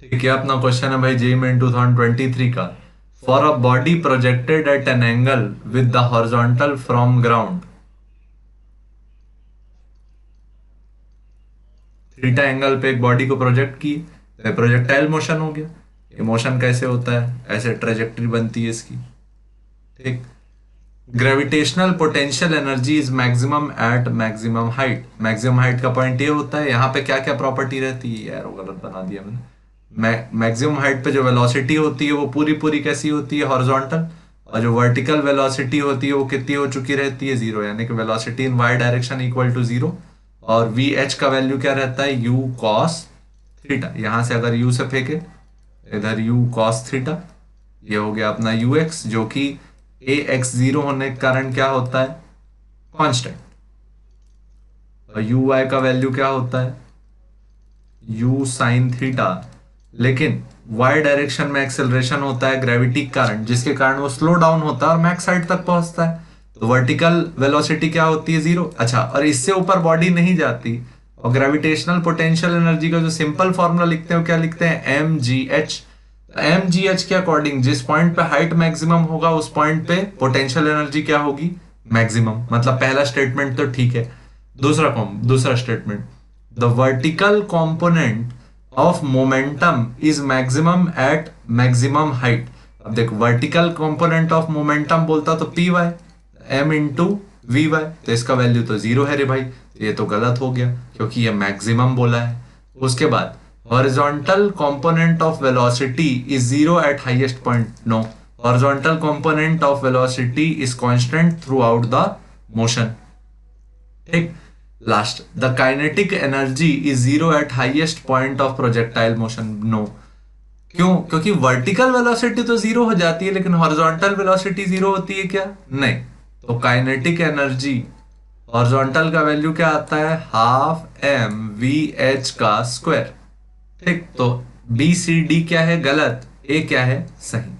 ठीक है, अपना क्वेश्चन है भाई जेईई मेन 2023 का। For a body projected at an angle with the horizontal from ground, theta angle पे एक बॉडी को प्रोजेक्ट की, तो प्रोजेक्टाइल मोशन हो गया। ये मोशन कैसे होता है, ऐसे ट्रेजेक्टरी बनती है इसकी। ठीक। Gravitational potential energy is maximum at maximum height. Maximum height का पॉइंट ये होता है, यहाँ पे क्या क्या प्रॉपर्टी रहती है, यार वो गलत बना दिया मैंने। मैक्सिमम हाइट पे जो वेलोसिटी होती है वो पूरी पूरी कैसी होती है, हॉरिजॉन्टल। और जो वर्टिकल वेलोसिटी होती है वो कितनी हो चुकी रहती है, जीरो, यानी कि velocity in Y direction equal to zero. और वी एच का वैल्यू क्या रहता है, यू कॉस थीटा। यहां से अगर यू से फेंके, इधर यू कॉस थीटा, ये हो गया अपना यू एक्स, जो कि ए एक्स जीरो होने के कारण क्या होता है, कांस्टेंट। और यू वाई का वैल्यू क्या होता है, यू साइन थीटा। लेकिन वाई डायरेक्शन में एक्सेलरेशन होता है ग्रेविटी के कारण, जिसके कारण वो स्लो डाउन होता है और मैक्स हाइट तक पहुंचता है। तो वर्टिकल वेलोसिटी क्या होती है, जीरो। अच्छा, और इससे ऊपर बॉडी नहीं जाती। और ग्रेविटेशनल पोटेंशियल एनर्जी का जो सिंपल फॉर्मूला लिखते हैं वो क्या लिखते हैं, M G H. M G H के अकॉर्डिंग जिस पॉइंट पे हाइट मैक्सिमम होगा उस पॉइंट पे पोटेंशियल एनर्जी क्या होगी, मैक्सिमम। मतलब पहला स्टेटमेंट तो ठीक है। दूसरा statement, the vertical component of momentum is maximum at maximum height. अब देख, वर्टिकल कंपोनेंट ऑफ मोमेंटम बोलता तो P Y, M into V Y, तो इसका वैल्यू तो जीरो है रे भाई। ये तो गलत हो गया क्योंकि ये मैक्सिमम बोला है। उसके बाद horizontal component of velocity is zero at highest point, no. Horizontal component of velocity is constant through the motion. ठीक। Last, the kinetic energy is zero at highest point of projectile motion, no. क्यों, क्योंकि vertical velocity तो zero हो जाती है लेकिन horizontal velocity zero होती है क्या, नहीं। तो काइनेटिक एनर्जी हॉरिजॉन्टल का वैल्यू क्या आता है, हाफ एम वी एच का स्क्वायर। ठीक। तो बी सी डी क्या है गलत, ए क्या है सही।